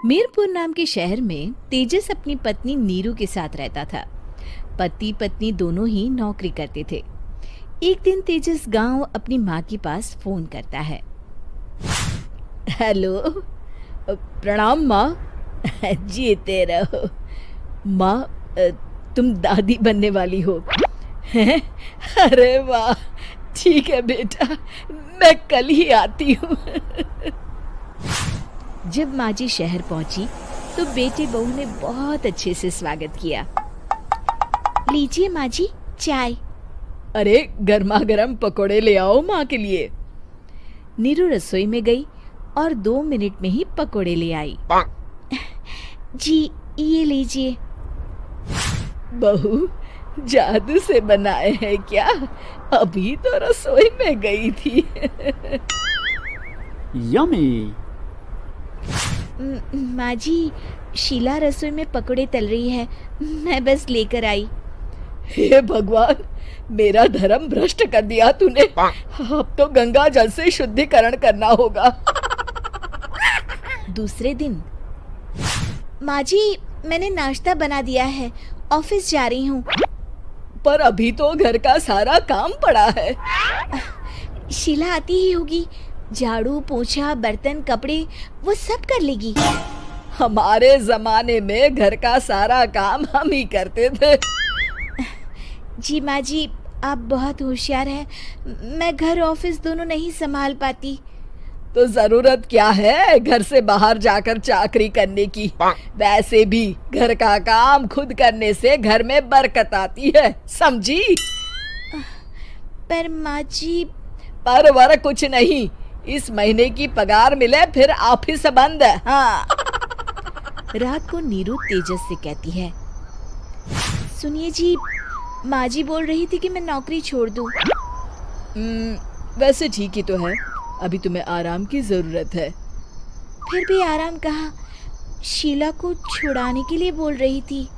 मीरपुर नाम के शहर में तेजस अपनी पत्नी नीरू के साथ रहता था। पति पत्नी दोनों ही नौकरी करते थे। एक दिन तेजस गांव अपनी माँ के पास फोन करता है। हेलो, प्रणाम माँ। जीते रहो माँ, तुम दादी बनने वाली हो हैं? अरे वाह, ठीक है बेटा, मैं कल ही आती हूँ। जब माँ जी शहर पहुंची तो बेटे बहू ने बहुत अच्छे से स्वागत किया। लीजिए माँ जी, चाय। अरे गर्मा गर्म पकोड़े ले आओ माँ के लिए। नीरू रसोई में गई और 2 मिनट में ही पकोड़े ले आई। जी ये लीजिए। बहू जादू से बनाए हैं क्या? अभी तो रसोई में गई थी। यम्मी। माँ जी, शीला रसोई में पकोड़े तल रही है, मैं बस लेकर आई। हे भगवान, मेरा धर्म भ्रष्ट कर दिया तूने। अब तो गंगा जल से शुद्धिकरण करना होगा। दूसरे दिन, माँ जी मैंने नाश्ता बना दिया है, ऑफिस जा रही हूँ। पर अभी तो घर का सारा काम पड़ा है। शीला आती ही होगी, झाड़ू पोछा बर्तन कपड़े वो सब कर लेगी। हमारे जमाने में घर का सारा काम हम ही करते थे। जी माँ जी, आप बहुत होशियार हैं, मैं घर ऑफिस दोनों नहीं संभाल पाती। तो जरूरत क्या है घर से बाहर जाकर चाकरी करने की? वैसे भी घर का काम खुद करने से घर में बरकत आती है, समझी? पर माँ जी। पर वर कुछ नहीं, इस महीने की पगार मिले फिर ऑफिस बंद है। हाँ। रात को नीरू तेजस से कहती है, सुनिए जी, माँ जी बोल रही थी कि मैं नौकरी छोड़ दूं। वैसे ठीक ही तो है, अभी तुम्हें आराम की जरूरत है। फिर भी आराम कहाँ, शीला को छुड़ाने के लिए बोल रही थी।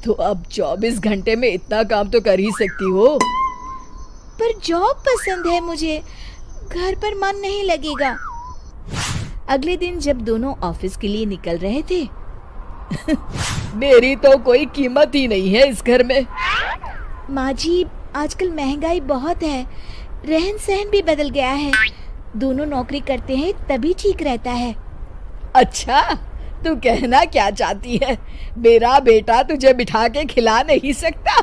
तो अब 24 घंटे में इतना काम तो कर ही सकती हो। पर जॉब पसंद है मुझे, घर पर मन नहीं लगेगा। अगले दिन जब दोनों ऑफिस के लिए निकल रहे थे, मेरी तो कोई कीमत ही नहीं है इस घर में। माँ जी, आजकल महंगाई बहुत है, रहन सहन भी बदल गया है, दोनों नौकरी करते हैं तभी ठीक रहता है। अच्छा, तू कहना क्या चाहती है? मेरा बेटा तुझे बिठा के खिला नहीं सकता?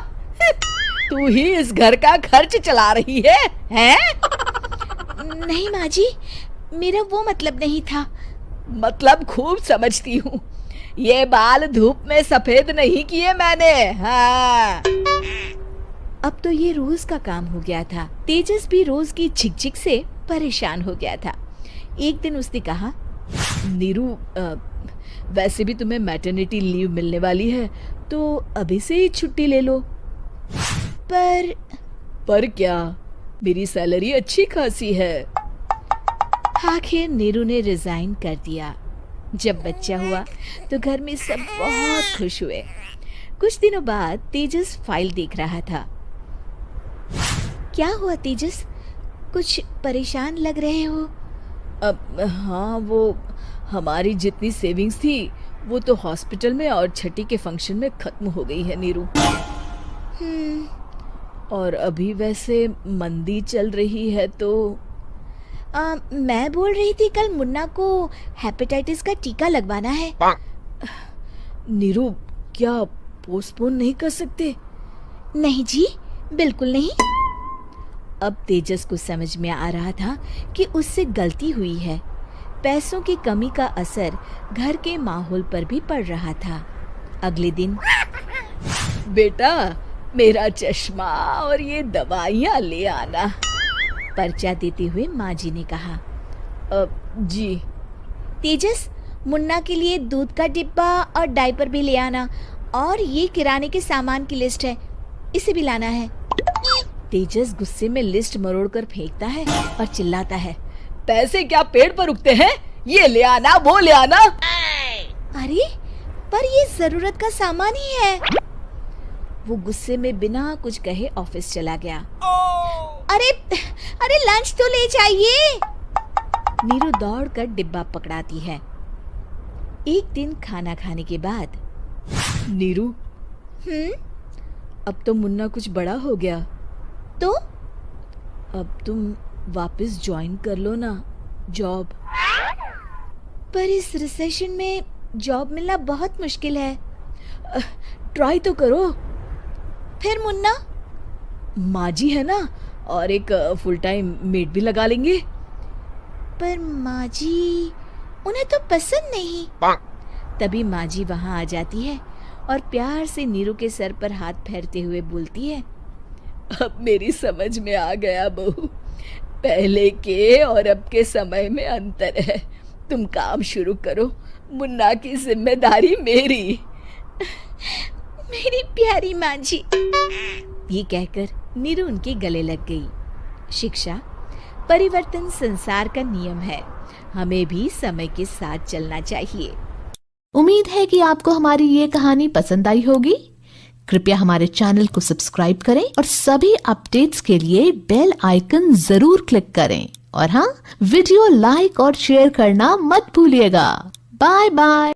तू ही इस घर का खर्च चला रही है, हैं? नहीं माँ जी, मेरा वो मतलब नहीं था। मतलब खूब समझती हूँ, ये बाल धूप में सफेद नहीं किए मैंने। हाँ। अब तो ये रोज का काम हो गया था। तेजस भी रोज की झिकझिक से परेशान हो गया था। एक दिन उसने कहा, नीरू, वैसे भी तुम्हें मैटरनिटी लीव मिलने वाली है, तो अभी से ही छुट्टी ले लो। पर क्या, मेरी सैलरी अच्छी खासी है। आखिर नीरू ने रिजाइन कर दिया। जब बच्चा हुआ तो घर में सब बहुत खुश हुए। कुछ दिनों बाद तेजस फाइल देख रहा था। क्या हुआ तेजस, कुछ परेशान लग रहे हो? हाँ, वो हमारी जितनी सेविंग्स थी वो तो हॉस्पिटल में और छठी के फंक्शन में खत्म हो गई है नीरू। और अभी वैसे मंदी चल रही है तो मैं बोल रही थी कल मुन्ना को हेपेटाइटिस का टीका लगवाना है। नीरू, क्या पोस्टपोन नहीं कर सकते? नहीं जी, बिल्कुल नहीं। अब तेजस को समझ में आ रहा था कि उससे गलती हुई है। पैसों की कमी का असर घर के माहौल पर भी पड़ रहा था। अगले दिन, बेटा मेरा चश्मा और ये दवाइयाँ ले आना, पर्चा देते हुए माँ जी ने कहा। जी। तेजस, मुन्ना के लिए दूध का डिब्बा और डायपर भी ले आना, और ये किराने के सामान की लिस्ट है, इसे भी लाना है। तेजस गुस्से में लिस्ट मरोड़कर फेंकता है और चिल्लाता है, पैसे क्या पेड़ पर उगते हैं? ये ले आना, वो ले आना। अरे पर ये जरूरत का सामान ही है। वो गुस्से में बिना कुछ कहे ऑफिस चला गया। अरे लंच तो ले जाइए। नीरू दौड़कर डिब्बा पकड़ाती है। एक दिन खाना खाने के बाद, नीरू, अब तो मुन्ना कुछ बड़ा हो गया, तो अब तुम वापस ज्वाइन कर लो ना जॉब। पर इस रिसेशन में जॉब मिलना बहुत मुश्किल है। ट्राई तो करो। फिर मुन्ना, माँ जी है ना, और एक फुल टाइम मेड भी लगा लेंगे। पर माँ जी, उन्हें तो पसंद नहीं। तभी माँ जी वहाँ आ जाती है और प्यार से नीरू के सर पर हाथ फेरते हुए बोलती है, अब मेरी समझ में आ गया बहू, पहले के और अब के समय में अंतर है। तुम काम शुरू करो, मुन्ना की जिम्मेदारी मेरी। मेरी प्यारी माँ जी। ये कहकर नीरू उनके गले लग गई। शिक्षा, परिवर्तन संसार का नियम है, हमें भी समय के साथ चलना चाहिए। उम्मीद है कि आपको हमारी ये कहानी पसंद आई होगी। कृपया हमारे चैनल को सब्सक्राइब करें और सभी अपडेट्स के लिए बेल आइकन जरूर क्लिक करें। और हाँ, वीडियो लाइक और शेयर करना मत भूलिएगा। Bye bye.